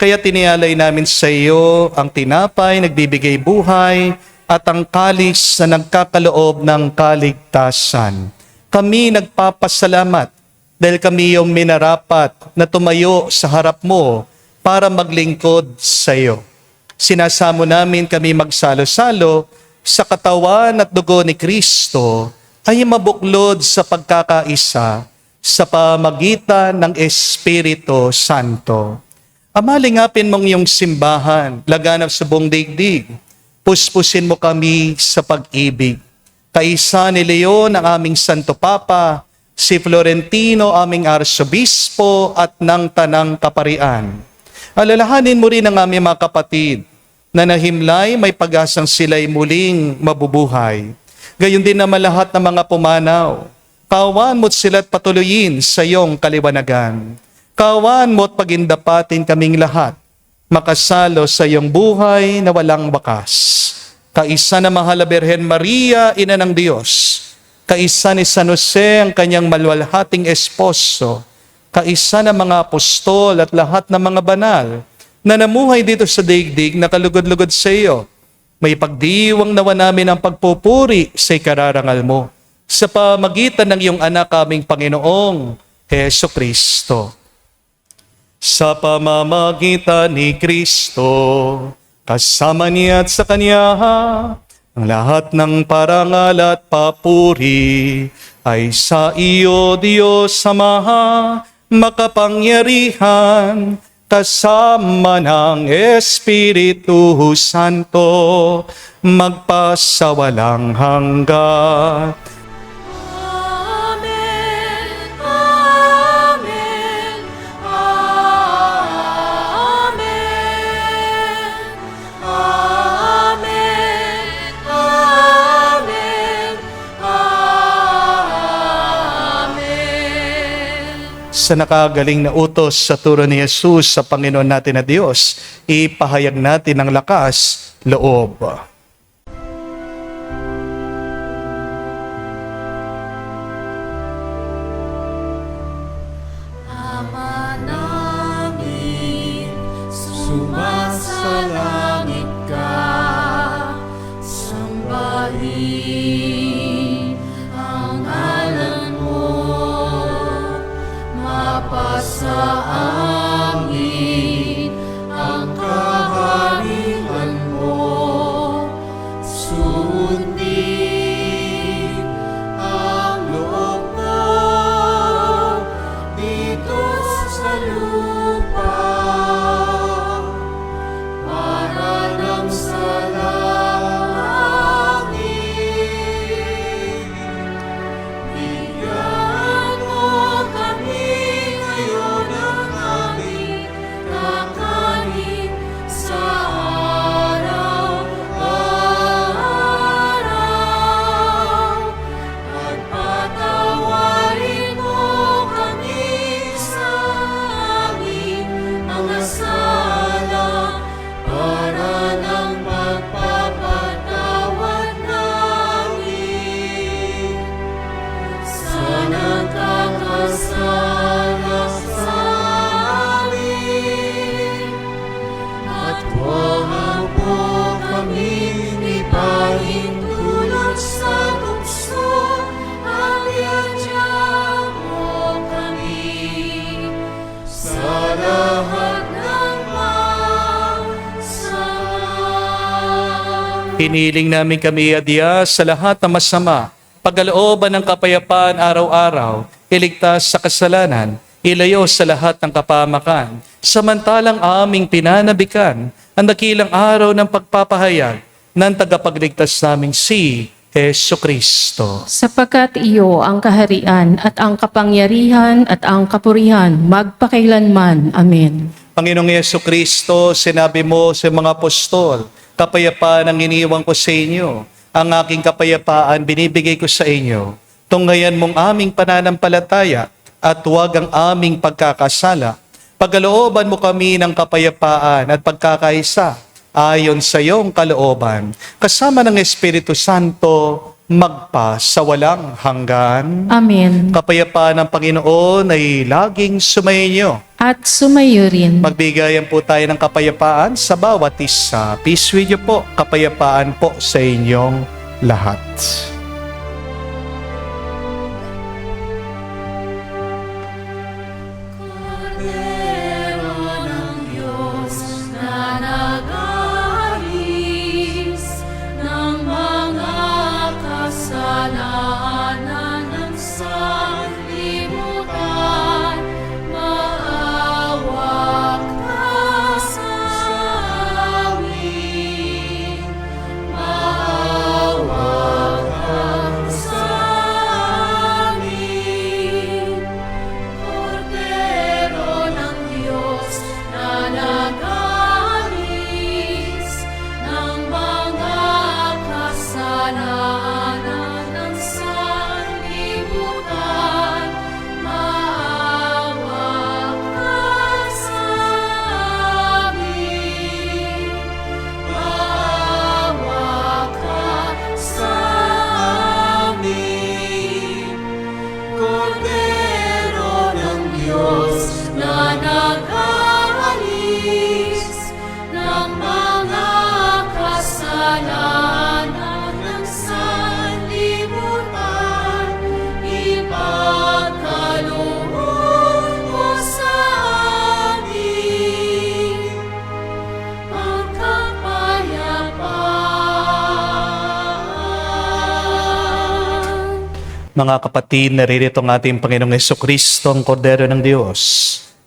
Kaya tinialay namin sa iyo ang tinapay, nagbibigay buhay, at ang kalis na nagkakaloob ng kaligtasan. Kami nagpapasalamat dahil kami yung minarapat na tumayo sa harap mo para maglingkod sa iyo. Sinasamo namin kami magsalo-salo sa katawan at dugo ni Kristo ay mabuklod sa pagkakaisa sa pamagitan ng Espiritu Santo. Amalingapin mong iyong simbahan, laganap sa buong daigdig. Puspusin mo kami sa pag-ibig. Kaisa ni Leon ang aming Santo Papa, si Florentino aming Arsobispo at ng Tanang Kaparian. Alalahanin mo rin ang aming mga kapatid na nahimlay, may pag-asang sila'y muling mabubuhay. Gayon din naman lahat ng mga pumanaw. Kawan mo't sila't patuloyin sa iyong kaliwanagan. Kawan mo't pagindapatin kaming lahat, makasalo sa iyong buhay na walang wakas. Kaisa na mahal na Birhen Maria, Ina ng Diyos. Kaisa ni San Jose, ang kanyang malwalhating esposo. Kaisa ng mga apostol at lahat ng mga banal na namuhay dito sa daigdig na kalugod-lugod sa iyo. May pagdiwang nawa namin ang pagpupuri sa ikararangal mo sa pamagitan ng iyong anak aming Panginoong Heso Kristo. Sa pamamagitan ni Kristo, kasama niya at sa Kanya, ang lahat ng parangal at papuri ay sa iyo, Diyos Ama, makapangyarihan, kasama ng Espiritu Santo, magpasawalang hanggan. Amen, Amen, Amen, Amen, Amen, Amen. Sa nakagaling na utos sa turo ni Jesus sa Panginoon natin na Diyos, ipahayag natin ang lakas, loob. Ama namin, sumasalangit ka, sambahin ang ngalan mo, mapasa amin ang kaharian mo, sundin ang loob mo dito sa lupa para nang sa langit. Bigyan mo kami ngayon ng aming kakanin sa araw-araw. At patawarin mo kami sa aming mga sala para nang magpapatawad namin sa nagkakasala sa amin. At huwag mo kaming ipahintulot sa tukso, at iadya mo kami sa lahat ng masama. Hiniling namin kami adya sa lahat ng masama, pagkalooban ng kapayapaan araw-araw, iligtas sa kasalanan, ilayo sa lahat ng kapamakan, samantalang aming pinanabikan ang dakilang araw ng pagpapahayag ng tagapagligtas naming si Heso Kristo. Sapagkat iyo ang kaharian at ang kapangyarihan at ang kapurihan magpakailanman. Amen. Panginoong Yesu Kristo, sinabi mo sa mga apostol, kapayapaan ang iniwan ko sa inyo. Ang aking kapayapaan binibigay ko sa inyo. Tunghayan mong aming pananampalataya at huwag ang aming pagkakasala. Pagkalooban mo kami ng kapayapaan at pagkakaisa ayon sa iyong kalooban. Kasama ng Espiritu Santo, magpa sa walang hanggan. Amen. Kapayapaan ng Panginoon ay laging sumainyo. At sumayo rin. Magbigayan po tayo ng kapayapaan sa bawat isa. Peace with you po. Kapayapaan po sa inyong lahat. Kordero ng Diyos na nag-aalis ng mga kasalanan ng sanlibutan, maawa ka sa amin. Maawa ka sa amin. Kordero ng Diyos na nag-aalis ng mga kasalanan ng sanlibutan, maawa ka sa amin. Maawa ka sa amin. Kordero ng Diyos na nag-aalis ng mga kasalanan ng sanlibutan, ipagkaloob mo sa amin ang kapayapaan. Mga kapatid, naririto ang ating Panginoong Jesucristo, ang Kordero ng Diyos.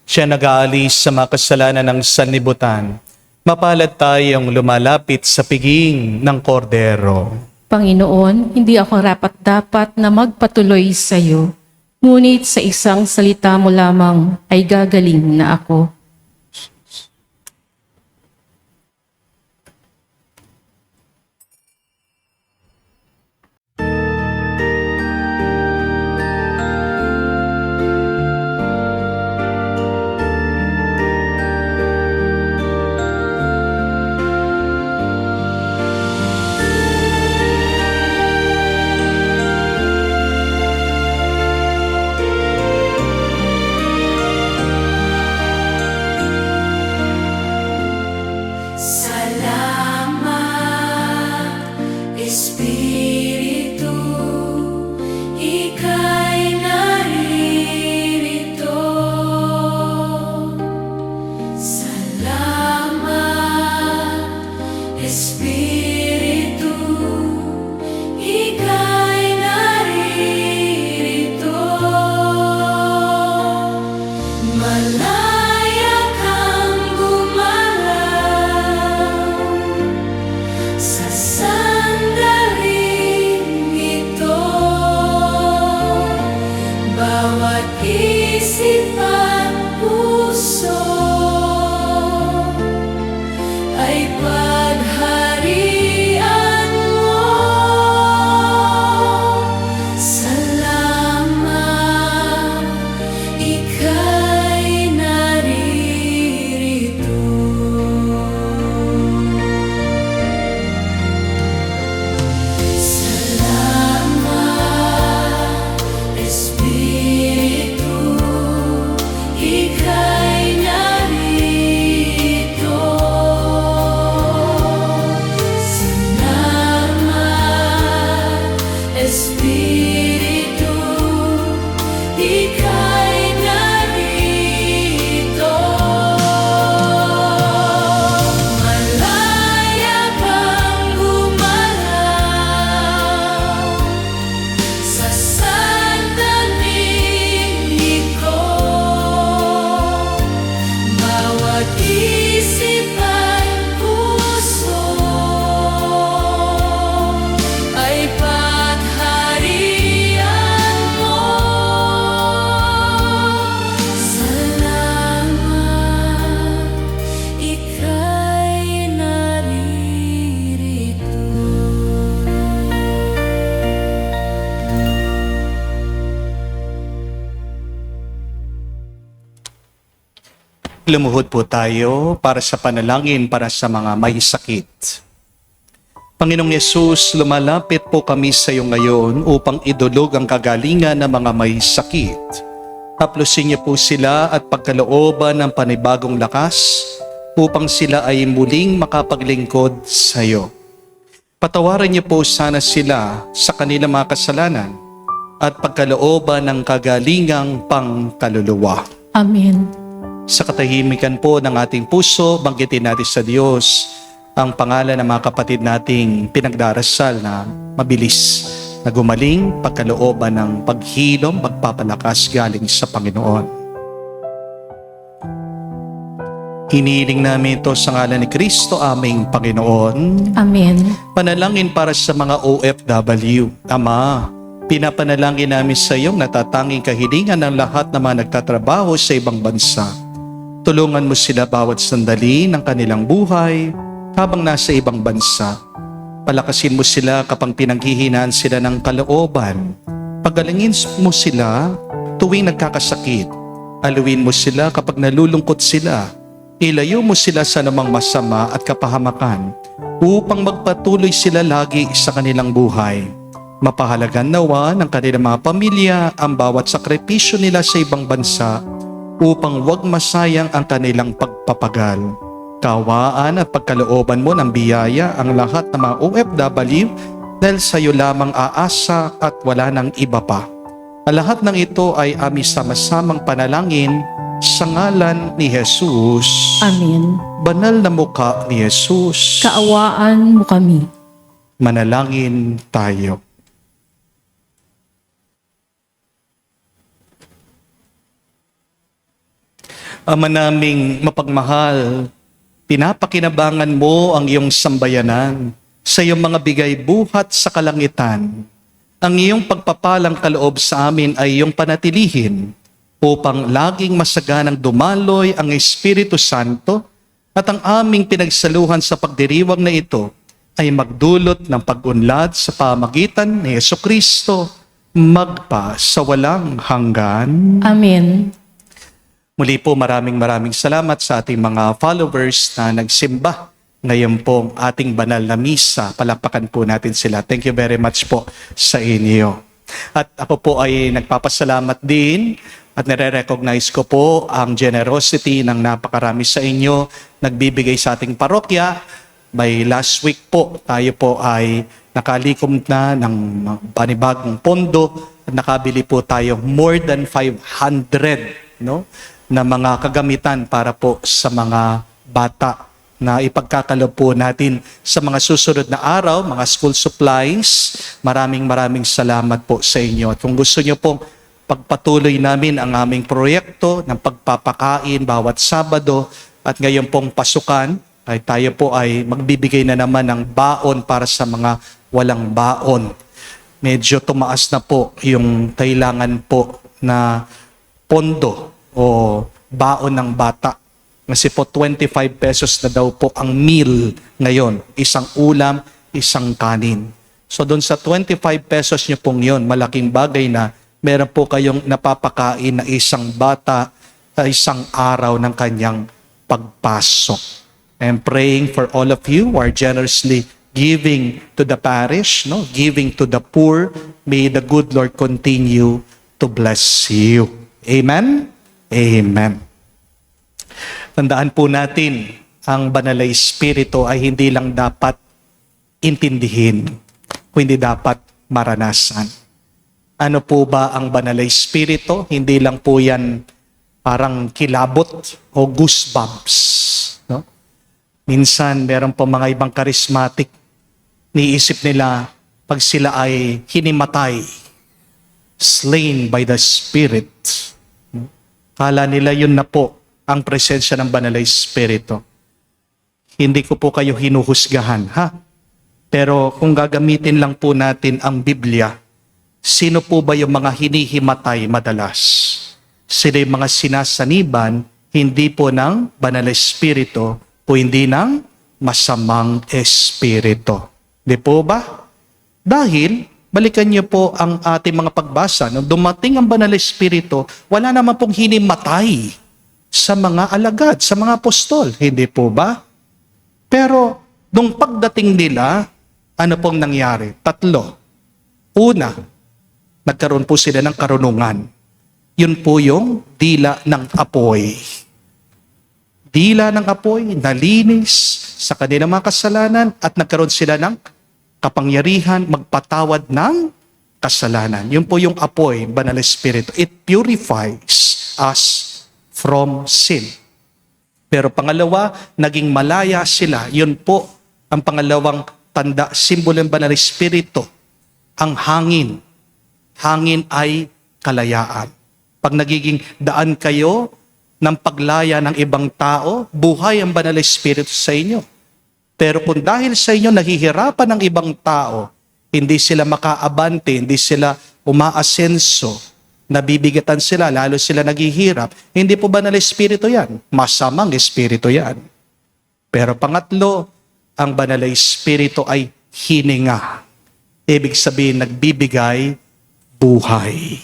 Siya nag-aalis sa mga kasalanan ng sanlibutan. Mapalad tayong lumalapit sa piging ng Kordero. Panginoon, hindi ako rapat-dapat na magpatuloy sa iyo. Ngunit sa isang salita mo lamang ay gagaling na ako. Salamat, Espiritu, ika'y naririto. Salamat, Espiritu, ika'y naririto. Malaya kang gumalaw sa sandaling ito. Bawat isip at puso ay pagharian mo. Salamat, ika'y naririto. Salamat, Espiritu, ika'y narito. Salamat, Espiritu, ika'y narito. Malaya kang gumalaw sa sandaling ito. Bawat isip at puso ay pagharian mo. Salamat, ika'y naririto. Lumuhod po tayo para sa panalangin para sa mga may sakit. Panginoong Yesus, lumalapit po kami sa iyo ngayon upang idulog ang kagalingan ng mga may sakit. Haplusin niyo po sila at pagkalooban ng panibagong lakas upang sila ay muling makapaglingkod sa iyo. Patawarin niyo po sana sila sa kanilang mga kasalanan at pagkalooban ng kagalingang pangkaluluwa. Amen. Sa katahimikan po ng ating puso, banggitin natin sa Diyos ang pangalan ng mga kapatid nating pinagdarasal na mabilis na gumaling pagkalooban ng paghilom, pagpapalakas galing sa Panginoon. Hinihiling namin ito sa ngalan ni Kristo, aming Panginoon. Amen. Panalangin para sa mga OFW. Ama, pinapanalangin namin sa iyong natatanging kahilingan ng lahat ng mga nagtatrabaho sa ibang bansa. Tulungan mo sila bawat sandali ng kanilang buhay habang nasa ibang bansa. Palakasin mo sila kapag pinanghihinaan sila ng kalooban. Pagalingin mo sila tuwing nagkakasakit. Aluin mo sila kapag nalulungkot sila. Ilayo mo sila sa namang masama at kapahamakan upang magpatuloy sila lagi sa kanilang buhay. Mapahalagan nawa ng kanilang mga pamilya ang bawat sakripisyo nila sa ibang bansa upang wag masayang ang kanilang pagpapagal. Kawaan at pagkalooban mo ng biyaya ang lahat ng mga OFW dahil sa iyo lamang aasa at wala nang iba pa. Ang lahat ng ito ay aming sama-samang panalangin sa ngalan ni Jesus. Amen. Banal na mukha ni Jesus. Kaawaan mo kami. Manalangin tayo. Ama naming mapagmahal, pinapakinabangan mo ang iyong sambayanan sa iyong mga bigay buhat sa kalangitan. Ang iyong pagpapalang kaloob sa amin ay iyong panatilihin upang laging masaganang dumaloy ang Espiritu Santo at ang aming pinagsaluhan sa pagdiriwang na ito ay magdulot ng pag-unlad sa pamagitan ni Jesucristo magpa sa walang hanggan. Amen. Muli po maraming salamat sa ating mga followers na nagsimba ngayon pong ating banal na misa. Palakpakan po natin sila. Thank you very much po sa inyo. At ako po ay nagpapasalamat din at nare-recognize ko po ang generosity ng napakarami sa inyo nagbibigay sa ating parokya. By last week po, tayo po ay nakalikom na ng panibagong pondo at nakabili po tayo more than 500 na mga kagamitan para po sa mga bata na ipagkakalob po natin sa mga susunod na araw, mga school supplies. Maraming salamat po sa inyo. At kung gusto nyo pong pagpatuloy namin ang aming proyekto ng pagpapakain bawat Sabado at ngayon pong pasukan, ay tayo po ay magbibigay na naman ng baon para sa mga walang baon. Medyo tumaas na po yung kailangan po na pondo o baon ng bata. Kasi po 25 pesos na daw po ang meal ngayon. Isang ulam, isang kanin. So doon sa 25 pesos nyo pong yun, malaking bagay na meron po kayong napapakain na isang bata sa isang araw ng kanyang pagpasok. I'm praying for all of you who are generously giving to the parish, giving to the poor. May the good Lord continue to bless you. Amen? Amen. Tandaan po natin, ang Banal na Espiritu ay hindi lang dapat intindihin, kundi dapat maranasan. Ano po ba ang Banal na Espiritu? Hindi lang po yan parang kilabot o goosebumps. Minsan, meron po mga ibang charismatic, niisip nila pag sila ay hinimatay, slain by the Spirit. Kala nila yun na po ang presensya ng Banal na Espiritu. Hindi ko po kayo hinuhusgahan, ha? Pero kung gagamitin lang po natin ang Biblia, sino po ba yung mga hinihimatay madalas? Sila yung mga sinasaniban, hindi po ng Banal na Espiritu, o hindi ng masamang espiritu. Di po ba? Dahil, balikan niyo po ang ating mga pagbasa. Nung dumating ang Banal na Espiritu, wala naman pong hinimatay sa mga alagad, sa mga apostol. Hindi po ba? Pero, nung pagdating nila, Ano pong nangyari? 3. Una, nagkaroon po sila ng karunungan. Yun po yung dila ng apoy. Dila ng apoy, nalinis sa kanilang mga kasalanan at nagkaroon sila ng kapangyarihan magpatawad ng kasalanan. Yun po yung apoy, Banal na Espiritu. It purifies us from sin. Pero pangalawa, naging malaya sila. Yun po ang pangalawang tanda, simbolo ng Banal na Espiritu. Ang hangin. Hangin ay kalayaan. Pag nagiging daan kayo ng paglaya ng ibang tao, buhay ang Banal na Espiritu sa inyo. Pero kung dahil sa inyo nahihirapan ng ibang tao, hindi sila makaabante, hindi sila umaasenso, nabibigatan sila, lalo sila naghihirap, hindi po Banal na Espiritu yan. Masamang Espiritu yan. Pero pangatlo, ang Banal na Espiritu ay hininga. Ibig sabihin, nagbibigay buhay.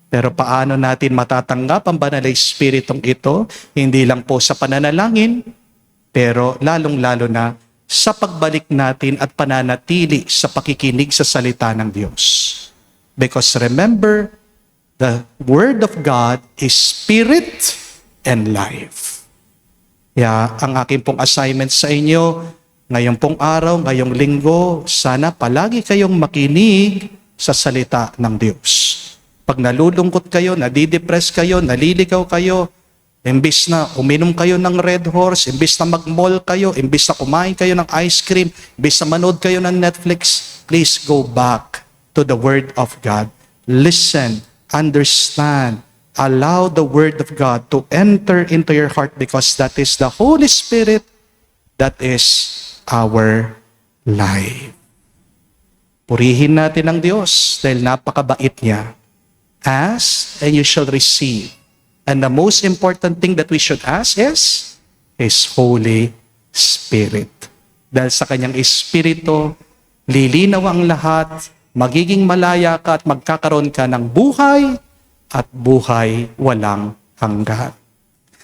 Pero paano natin matatanggap ang Banal na Espiritong ito? Hindi lang po sa pananalangin, pero lalong-lalo na sa pagbalik natin at pananatili sa pakikinig sa salita ng Diyos. Because remember, the Word of God is Spirit and life. Kaya ang aking pong assignment sa inyo, ngayong pong araw, ngayong linggo, sana palagi kayong makinig sa salita ng Diyos. Pag nalulungkot kayo, nadidepress kayo, naliligaw kayo, imbis na uminom kayo ng Red Horse, imbis na mag-mall kayo, imbis na kumain kayo ng ice cream, imbis na manood kayo ng Netflix, please go back to the Word of God. Listen, understand, allow the Word of God to enter into your heart because that is the Holy Spirit, that is our life. Purihin natin ang Diyos dahil napakabait niya. Ask and you shall receive. And the most important thing that we should ask is His Holy Spirit. Dahil sa kanyang Espiritu, lilinaw ang lahat, magiging malaya ka at magkakaroon ka ng buhay at buhay walang hanggan.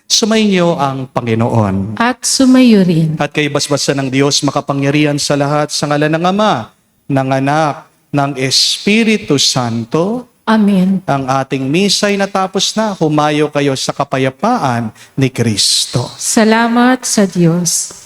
Sumainyo ang Panginoon. At sumayo rin. At kayo basbasa ng Diyos makapangyarihan sa lahat sa ngalan ng Ama, ng Anak, ng Espiritu Santo. Amen. Ang ating misa'y natapos na, humayo kayo sa kapayapaan ni Kristo. Salamat sa Diyos.